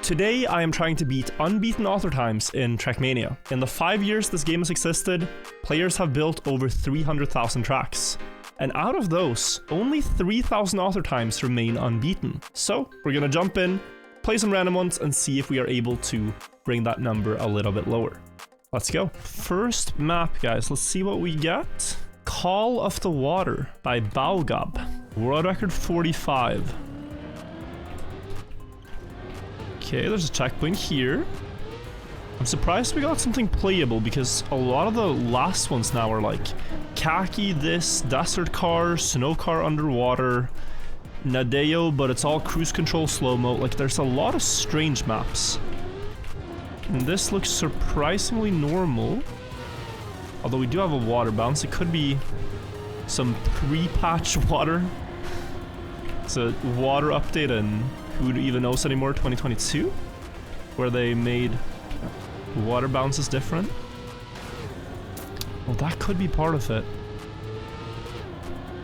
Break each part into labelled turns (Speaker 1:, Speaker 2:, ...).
Speaker 1: Today, I am trying to beat unbeaten author times in Trackmania. In the 5 years this game has existed, players have built over 300,000 tracks. And out of those, only 3,000 author times remain unbeaten. So, we're gonna jump in, play some random ones, and see if we are able to bring that number a little bit lower. Let's go. First map, guys. Let's see what we get. Call of the Water by Baugab. World record 45. Okay, there's a checkpoint here. I'm surprised we got something playable because a lot of the last ones now are like khaki, this, desert car, snow car underwater, Nadeo, but it's all cruise control slow-mo. Like, there's a lot of strange maps. And this looks surprisingly normal. Although we do have a water bounce. It could be some pre-patch water. It's a water update in who even knows anymore, 2022? Where they made water bounces different. Well, that could be part of it.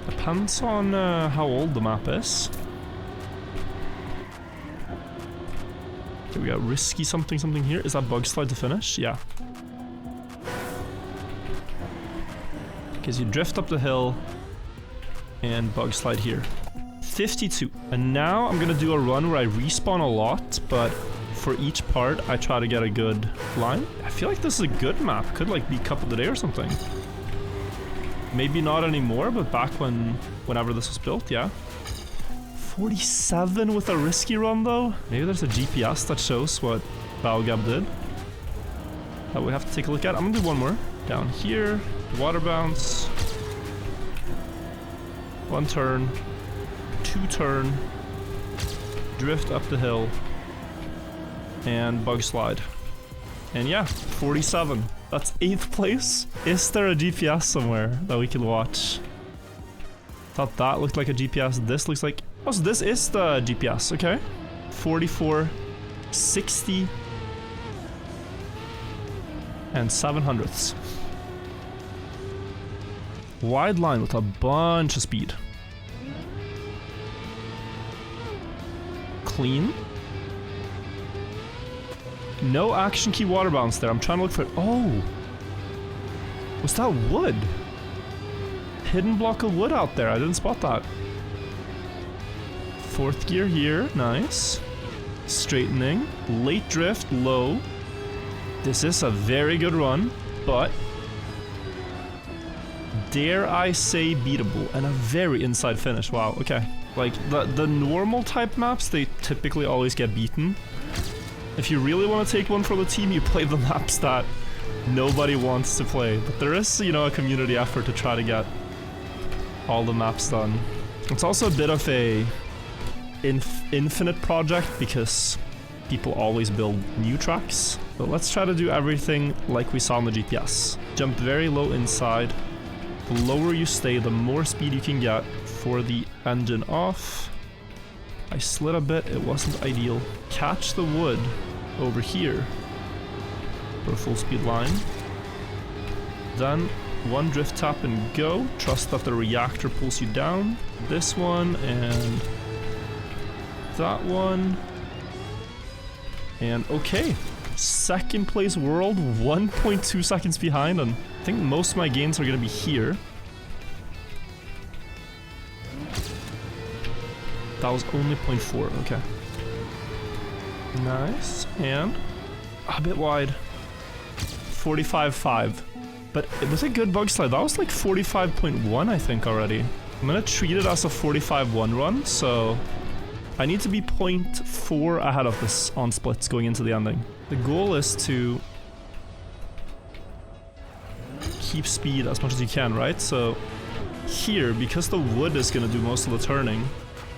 Speaker 1: Depends on how old the map is. Okay, we got risky something here. Is that bug slide to finish? Yeah. Because you drift up the hill and bug slide here. 52. And now I'm gonna do a run where I respawn a lot, but for each part I try to get a good line. I feel like this is a good map. Could like be cup of the day or something. Maybe not anymore, but back whenever this was built, yeah. 47 with a risky run though. Maybe there's a GPS that shows what Baugab did that we have to take a look at. I'm gonna do one more. Down here, water bounce. One turn. Two turn. Drift up the hill. And bug slide. And yeah, 47. That's 8th place. Is there a GPS somewhere that we can watch? Thought that looked like a GPS. This looks like... Oh, so this is the GPS, okay. 44, 60, and 700ths. Wide line with a bunch of speed. Clean. No action key water bounce there. I'm trying to look for it. Oh! Was that wood? Hidden block of wood out there. I didn't spot that. 4th gear here. Nice. Straightening. Late drift. Low. This is a very good run, but dare I say beatable, and a very inside finish. Wow, okay. Like, the normal type maps, they typically always get beaten. If you really want to take one for the team, you play the maps that nobody wants to play. But there is, you know, a community effort to try to get all the maps done. It's also a bit of a infinite project because people always build new tracks. But let's try to do everything like we saw on the GPS. Jump very low inside. The lower you stay, the more speed you can get for the engine off. I slid a bit, it wasn't ideal. Catch the wood over here for a full speed line. Then one drift tap and go. Trust that the reactor pulls you down. This one and that one. And okay. 2nd place world, 1.2 seconds behind, and I think most of my gains are gonna be here. That was only 0.4, okay. Nice, and a bit wide. 45.5. But it was a good bug slide. That was like 45.1, I think, already. I'm gonna treat it as a 45.1 run, so I need to be 0.4 ahead of this on splits going into the ending. The goal is to keep speed as much as you can, right? So here, because the wood is gonna do most of the turning,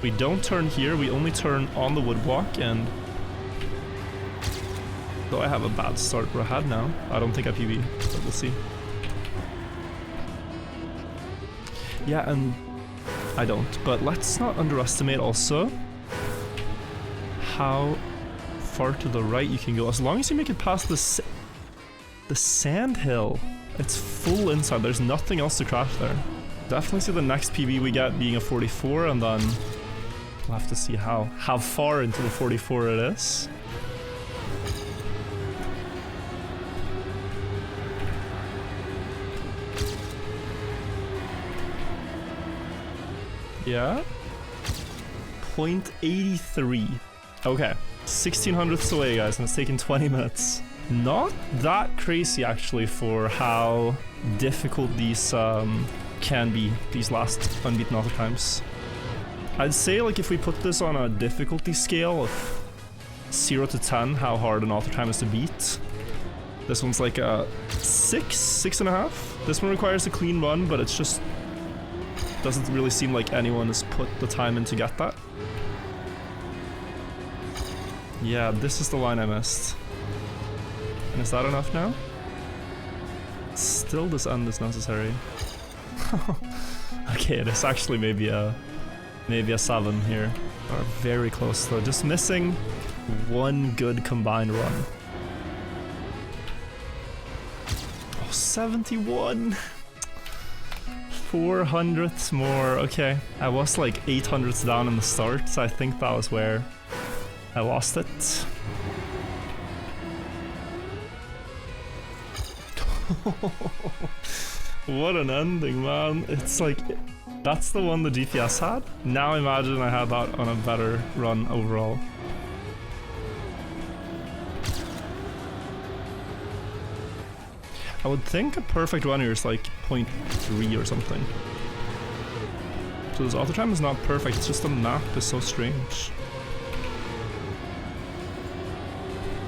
Speaker 1: we don't turn here, we only turn on the wood block, and though I have a bad start, we're ahead now. I don't think I PB, but we'll see. Yeah, and I don't, but let's not underestimate also how far to the right you can go. As long as you make it past the sand hill, it's full inside. There's nothing else to crash there. Definitely see the next PB we get being a 44, and then we'll have to see how far into the 44 it is. Yeah. 0.83. Okay. 1600ths away, guys, and it's taken 20 minutes. Not that crazy, actually, for how difficult these can be, these last unbeaten auto times. I'd say, like, if we put this on a difficulty scale of 0 to 10, how hard an auto time is to beat, this one's like a 6.5. This one requires a clean run, but it's just doesn't really seem like anyone has put the time in to get that. Yeah, this is the line I missed. And is that enough now? Still, this end is necessary. Okay, it is actually maybe a 7 here. Or very close though. Just missing one good combined run. Oh, 71. 400ths more. Okay, I was like 800ths down in the start, so I think that was where I lost it. What an ending, man. It's like, that's the one the GPS had. Now imagine I had that on a better run overall. I would think a perfect run here is like 0.3 or something. So this auto time is not perfect, it's just the map is so strange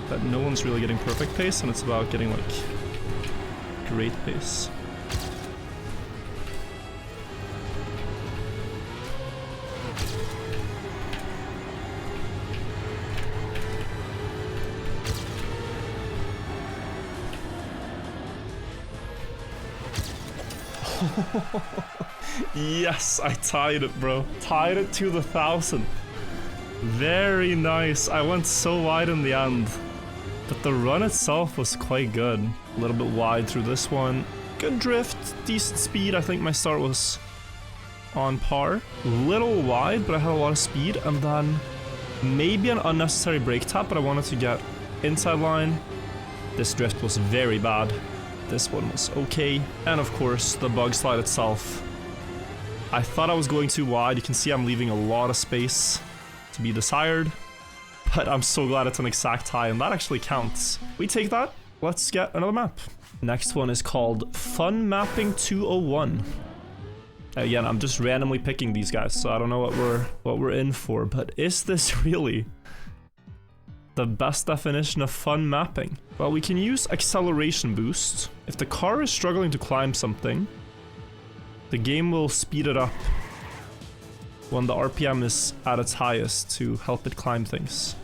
Speaker 1: that no one's really getting perfect pace, and it's about getting like great pace. Yes, I tied it, bro. Tied it to the 1000. Very nice. I went so wide in the end, but the run itself was quite good. A little bit wide through this one. Good drift, decent speed. I think my start was on par. Little wide, but I had a lot of speed, and then maybe an unnecessary brake tap, but I wanted to get inside line. This drift was very bad. This one was okay. And of course, the bug slide itself. I thought I was going too wide. You can see I'm leaving a lot of space to be desired, but I'm so glad it's an exact tie, and that actually counts. We take that. Let's get another map. Next one is called Fun Mapping 201. Again, I'm just randomly picking these guys, so I don't know what we're in for, but is this really the best definition of fun mapping? Well, we can use acceleration boost. If the car is struggling to climb something, the game will speed it up when the RPM is at its highest to help it climb things.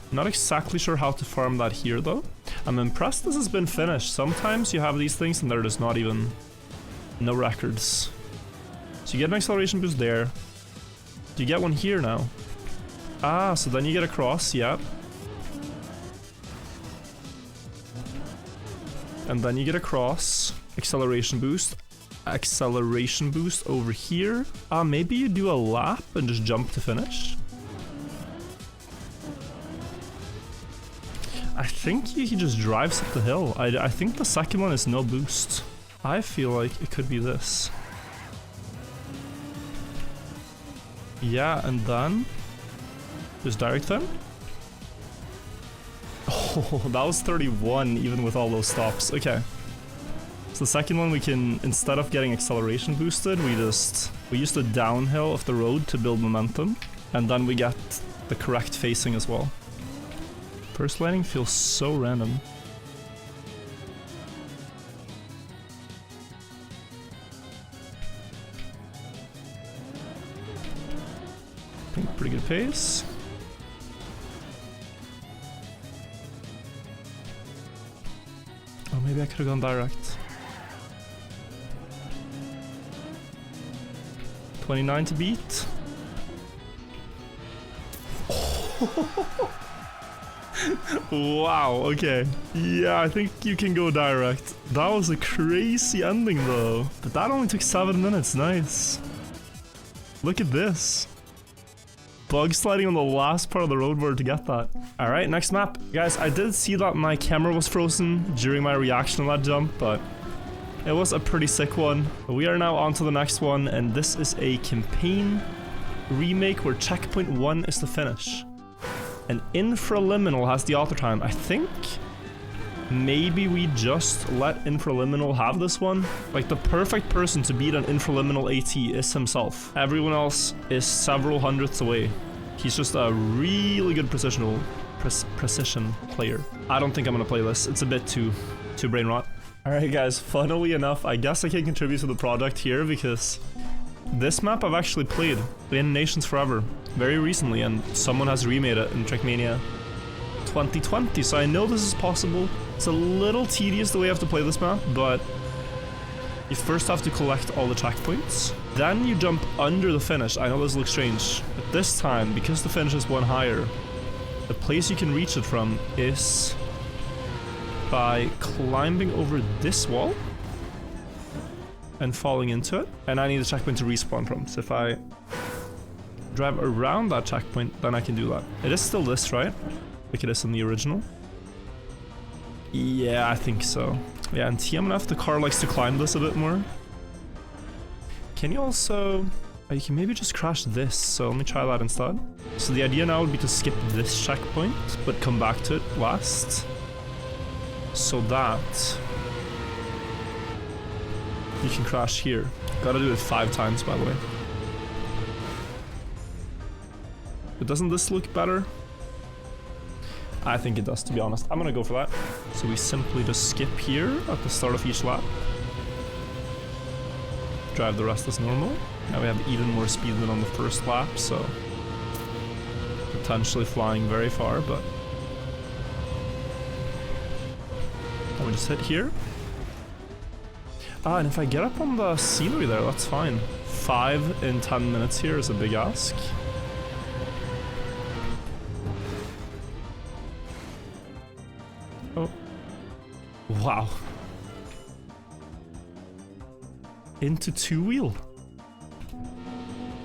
Speaker 1: I'm not exactly sure how to farm that here though. I'm impressed this has been finished. Sometimes you have these things and there is not even no records. So you get an acceleration boost there. You get one here now. Ah, so then you get across, yeah. And then you get across, acceleration boost over here. Ah, maybe you do a lap and just jump to finish. I think he just drives up the hill. I think the second one is no boost. I feel like it could be this. Yeah, and then just direct them. Oh, that was 31 even with all those stops. Okay. So the second one we can, instead of getting acceleration boosted, we use the downhill of the road to build momentum, and then we get the correct facing as well. First landing feels so random. I think pretty good pace. Oh, maybe I could have gone direct. 29 to beat. Wow, okay. Yeah, I think you can go direct. That was a crazy ending though. But that only took 7 minutes, nice. Look at this. Bug sliding on the last part of the roadboard to get that. Alright, next map. Guys, I did see that my camera was frozen during my reaction on that jump, but It was a pretty sick one. We are now on to the next one, and this is a campaign remake where checkpoint 1 is the finish. And Infraliminal has the author time. I think maybe we just let Infraliminal have this one. Like, the perfect person to beat an Infraliminal AT is himself. Everyone else is several hundredths away. He's just a really good precision player. I don't think I'm gonna play this. It's a bit too brain rot. Alright guys, funnily enough, I guess I can contribute to the project here because this map I've actually played in Nations Forever very recently, and someone has remade it in Trackmania 2020, so I know this is possible. It's a little tedious the way I have to play this map, but you first have to collect all the checkpoints. Then you jump under the finish. I know this looks strange, but this time, because the finish is one higher, the place you can reach it from is by climbing over this wall and falling into it. And I need a checkpoint to respawn from, so if I drive around that checkpoint, then I can do that. It is still this, right? Like it is in the original. Yeah, I think so. Yeah, and TMNF, the car likes to climb this a bit more. Can you also... Oh, you can maybe just crash this, so let me try that instead. So the idea now would be to skip this checkpoint, but come back to it last. So that... you can crash here. Gotta do it 5 times, by the way. But doesn't this look better? I think it does, to be honest. I'm gonna go for that. So we simply just skip here at the start of each lap. Drive the rest as normal. Now we have even more speed than on the first lap, so potentially flying very far, but then we just hit here. And if I get up on the scenery there, that's fine. 5 in 10 minutes here is a big ask. Oh. Wow. Into 2-wheel.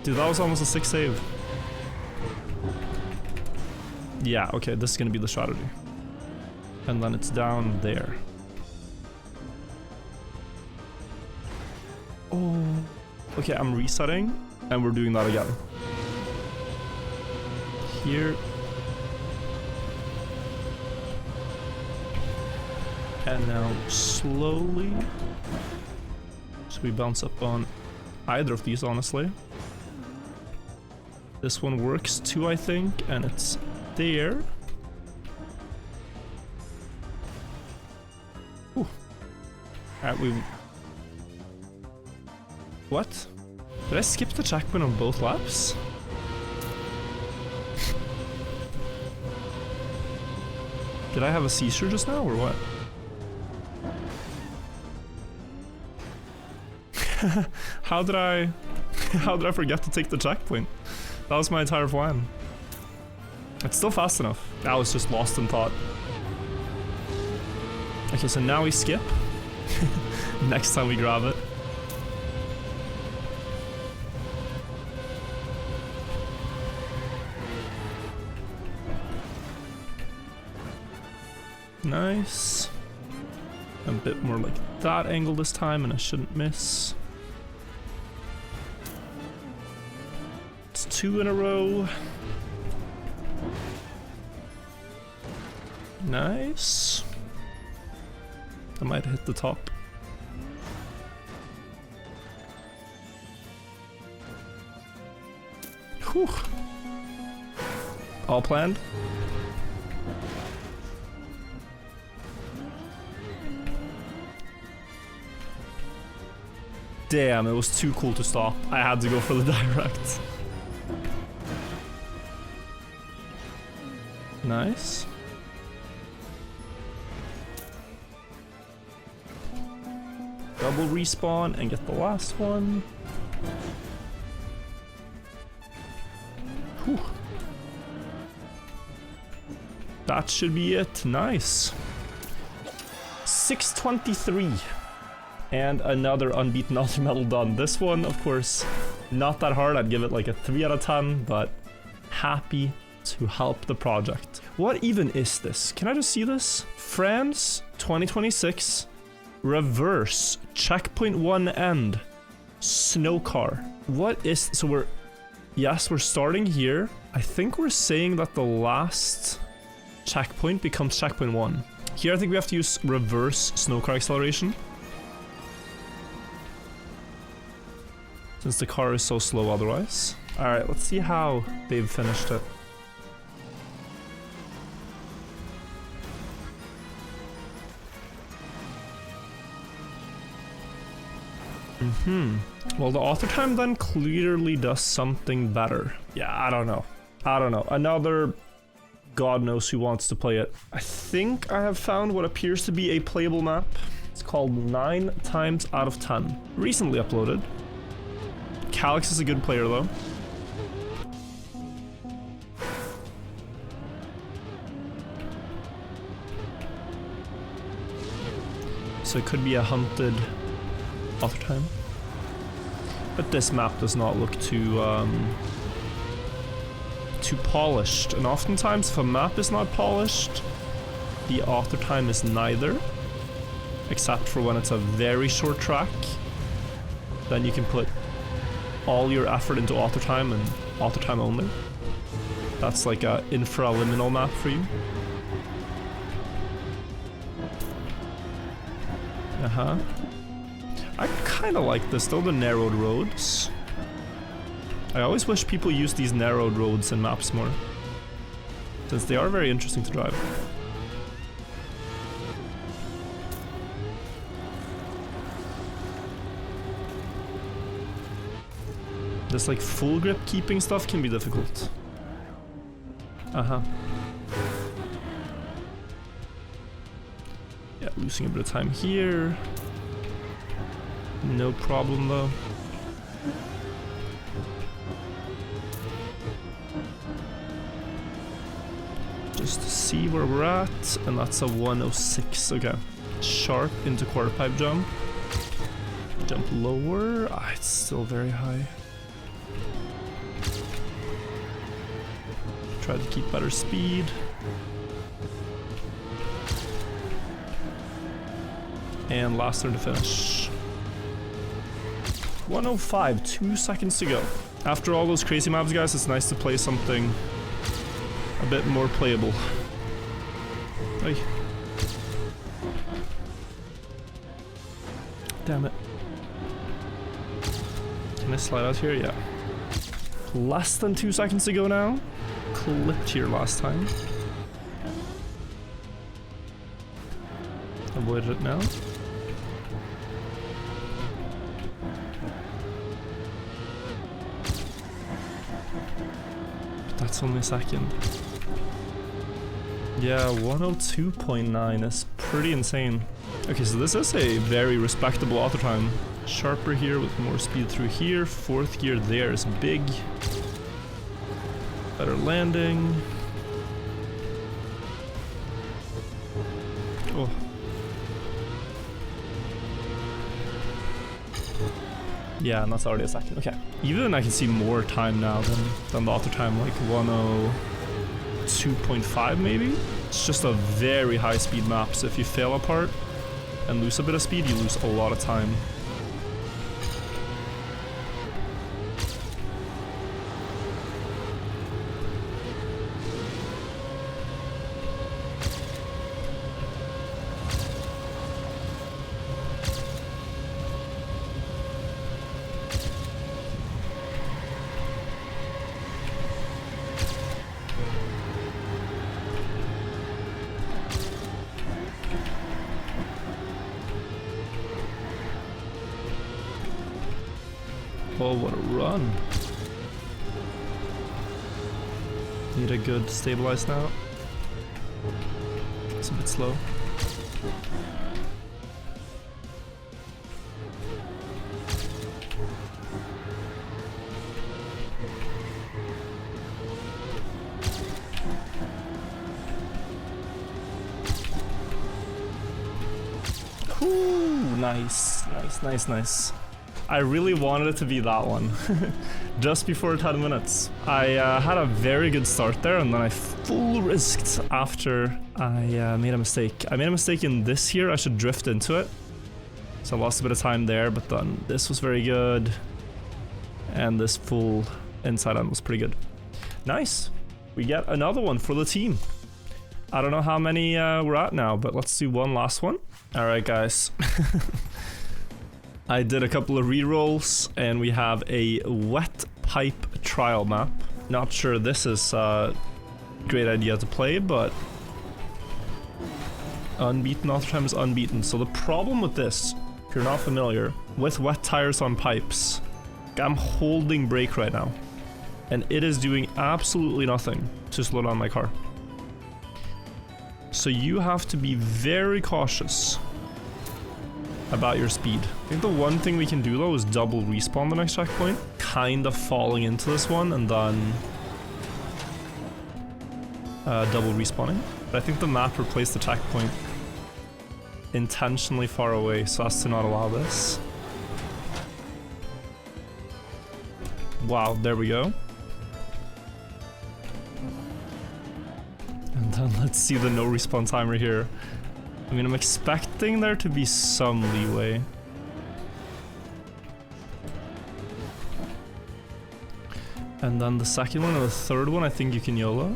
Speaker 1: Dude, that was almost a 6 save. Yeah, okay, this is gonna be the strategy. And then it's down there. Oh. Okay, I'm resetting, and we're doing that again. Here. And now slowly. So we bounce up on either of these, honestly. This one works too, I think, and it's there. Ooh. Alright, we... What? Did I skip the checkpoint on both laps? Did I have a seizure just now, or what? How did I forget to take the checkpoint? That was my entire plan. It's still fast enough. I was just lost in thought. Okay, so now we skip. Next time we grab it. Nice. A bit more like that angle this time, and I shouldn't miss. It's 2 in a row. Nice. I might hit the top. Whew. All planned. Damn, it was too cool to stop. I had to go for the direct. Nice. Double respawn and get the last one. Whew. That should be it. Nice. 623. And another unbeaten ultra medal done. This one, of course, not that hard. I'd give it like a 3 out of 10, but happy to help the project. What even is this? Can I just see this? France 2026 Reverse. Checkpoint 1 end. Snow car. What is... So we're... Yes, we're starting here. I think we're saying that the last checkpoint becomes checkpoint 1. Here I think we have to use reverse snow car acceleration. Since the car is so slow otherwise. Alright, let's see how they've finished it. Well, the author time then clearly does something better. Yeah, I don't know. Another god knows who wants to play it. I think I have found what appears to be a playable map. It's called 9 times out of 10. Recently uploaded. Calyx is a good player though. So it could be a hunted author time. But this map does not look too polished. And oftentimes if a map is not polished, the author time is neither. Except for when it's a very short track. Then you can put all your effort into author time and author time only. That's like a infraliminal map for you. I kinda like this though, the narrowed roads. I always wish people use these narrowed roads in maps more, since they are very interesting to drive. This like full grip keeping stuff can be difficult. Yeah, losing a bit of time here. No problem though. Just to see where we're at, and that's a 106. Okay. Sharp into quarter pipe jump. Jump lower. It's still very high. Try to keep better speed. And last turn to finish. 105, 2 seconds to go. After all those crazy maps, guys, it's nice to play something a bit more playable. Ay. Damn it. Can I slide out here? Yeah. Less than 2 seconds to go now. Clipped here last time. Avoided it now. But that's only a second. Yeah, 102.9 is pretty insane. Okay, so this is a very respectable auto time. Sharper here with more speed through here. Fourth gear there is big. Better landing. Oh. Yeah, and that's already a second. Okay. Even I can see more time now than the auto time, like 102.5 maybe? It's just a very high speed map, so if you fail a part and lose a bit of speed, you lose a lot of time. Oh, what a run. Need a good stabilize now. It's a bit slow. Ooh, nice, nice. I really wanted it to be that one. Just before 10 minutes. I had a very good start there, and then I full risked after I made a mistake. I made a mistake in this here. I should drift into it So I lost a bit of time there, but then this was very good. And this full inside end was pretty good. Nice. We get another one for the team. I don't know how many we're at now, but let's do one last one. All right, guys. I did a couple of rerolls, and we have a wet pipe trial map. Not sure this is a great idea to play, but unbeaten all the time is unbeaten. So the problem with this, if you're not familiar, with wet tires on pipes, I'm holding brake right now, and it is doing absolutely nothing to slow down my car. So you have to be very cautious about your speed. I think the one thing we can do though is double respawn the next checkpoint, kind of falling into this one and then double respawning. But I think the map replaced the checkpoint intentionally far away so as to not allow this. Wow, there we go. And then let's see the no respawn timer here. I mean, I'm expecting there to be some leeway. And then the second one and the third one, I think you can YOLO.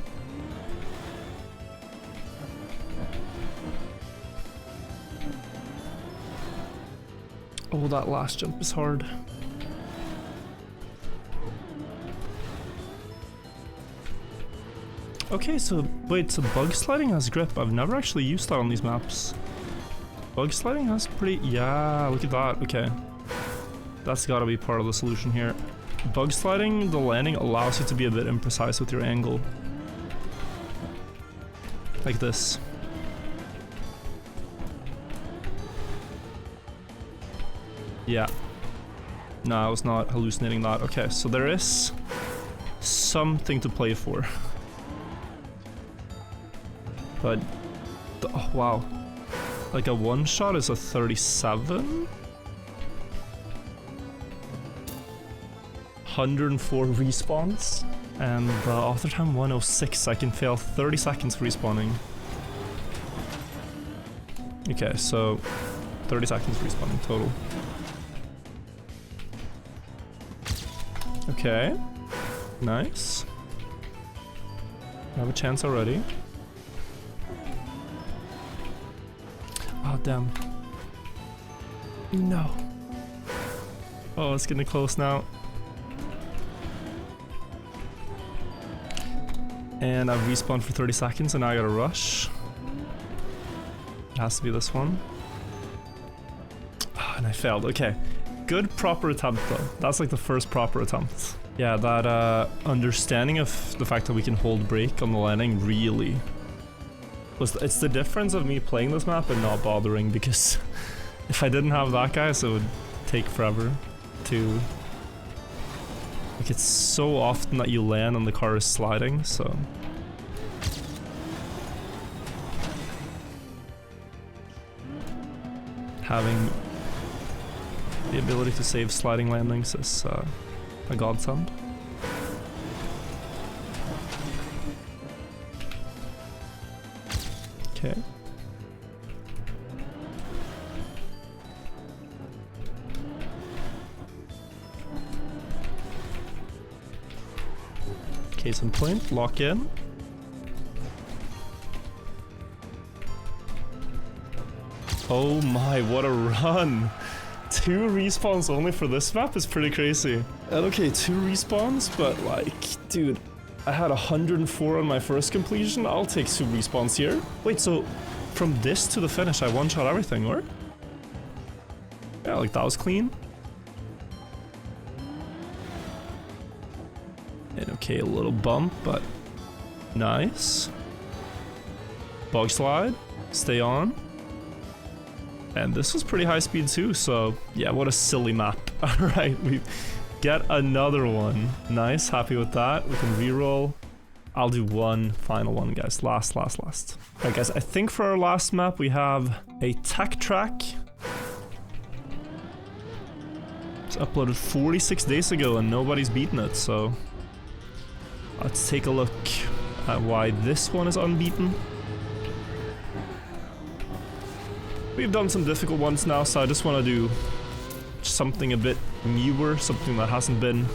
Speaker 1: Oh, that last jump is hard. Okay, so wait, so bug sliding has grip. I've never actually used that on these maps. Bug sliding has pretty... Yeah, look at that. Okay. That's gotta be part of the solution here. Bug sliding, the landing allows you to be a bit imprecise with your angle. Like this. Yeah. No, I was not hallucinating that. Okay, so there is something to play for. But, oh wow, like a one shot is a 37? 104 respawns, and the author time 106, I can fail 30 seconds respawning. Okay, so 30 seconds respawning total. Okay, nice. I have a chance already. Oh, damn. No. Oh, it's getting close now. And I've respawned for 30 seconds and now I gotta rush. It has to be this one. Oh, and I failed. Okay. Good proper attempt though. That's like the first proper attempt. Yeah, that understanding of the fact that we can hold brake on the landing really... It's the difference of me playing this map and not bothering, because if I didn't have that, guys, it would take forever to... Like, it's so often that you land and the car is sliding, so... Having the ability to save sliding landings is a godsend. Okay. Case in point, lock in. Oh my, what a run! 2 respawns only for this map is pretty crazy. And okay, 2 respawns, but like, dude, I had 104 on my first completion. I'll take 2 respawns here. Wait, so from this to the finish, I one-shot everything, or? Yeah, like that was clean. And okay, a little bump, but nice. Bug slide, stay on. And this was pretty high speed too, so yeah, what a silly map. Alright, we get another one. Nice, happy with that. We can reroll. I'll do one final one, guys. Last. Alright, guys, I think for our last map we have a tech track. It's uploaded 46 days ago and nobody's beaten it, so let's take a look at why this one is unbeaten. We've done some difficult ones now, so I just want to do something a bit newer, something that hasn't been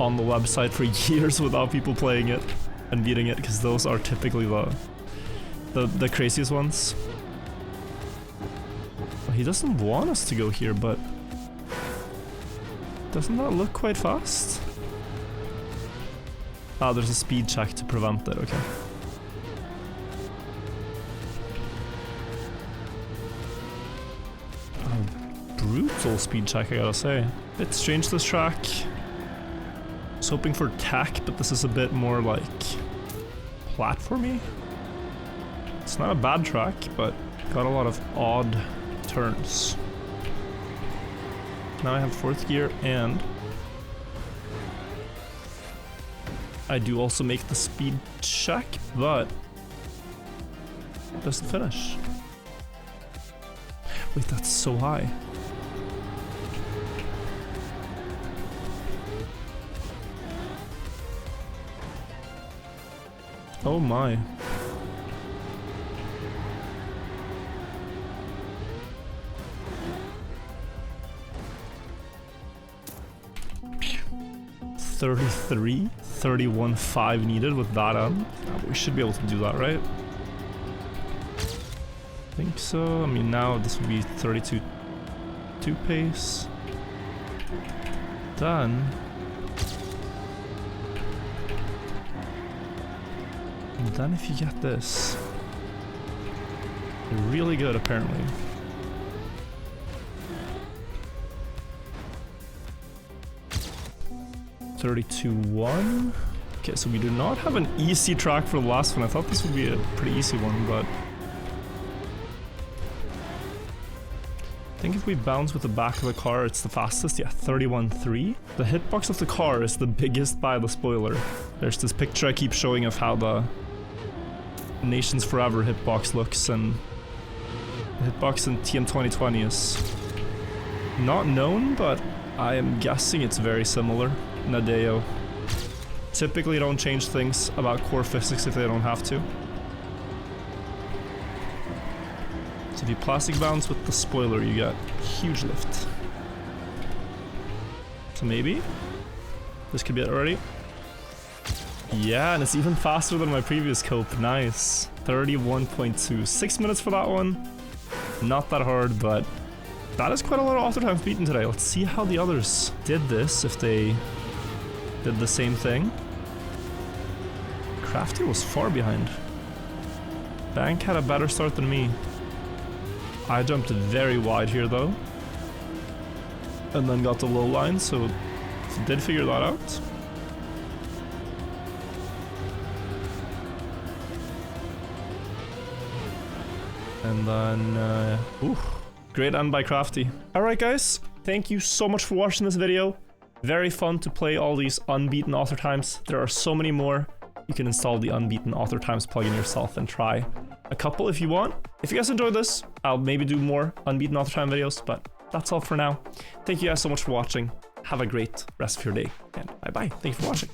Speaker 1: on the website for years without people playing it and beating it, because those are typically the craziest ones. He doesn't want us to go here, but doesn't that look quite fast? Ah, there's a speed check to prevent it, okay. Brutal speed check, I gotta say. Bit strange, this track. I was hoping for tech, but this is a bit more like platformy. It's not a bad track, but got a lot of odd turns. Now I have 4th gear, and I do also make the speed check, but it doesn't finish. Wait, that's so high. Oh my. $33, 31.5 needed with that on. We should be able to do that, right? I think so. I mean, now this would be 32 pace. Done. And then if you get this, you're really good apparently. $32.1. Okay, so we do not have an easy track for the last one. I thought this would be a pretty easy one, but I think if we bounce with the back of the car, it's the fastest. Yeah, 31.3. The hitbox of the car is the biggest by the spoiler. There's this picture I keep showing of how the Nations Forever hitbox looks, and the hitbox in TM 2020 is not known, but I am guessing it's very similar. Nadeo. Typically don't change things about core physics if they don't have to. So if you plastic bounce with the spoiler, you get huge lift. So maybe this could be it already. Yeah, and it's even faster than my previous cope. Nice. 31.2. 6 minutes for that one. Not that hard, but that is quite a lot of author times beaten today. Let's see how the others did this, if they did the same thing. Crafty was far behind. Bank had a better start than me. I jumped very wide here though. And then got the low line, so did figure that out. And then, great end by Crafty. Alright guys, thank you so much for watching this video. Very fun to play all these unbeaten author times. There are so many more. You can install the unbeaten author times plugin yourself and try a couple if you want. If you guys enjoyed this, I'll maybe do more unbeaten author time videos, but that's all for now. Thank you guys so much for watching. Have a great rest of your day, and bye-bye. Thank you for watching.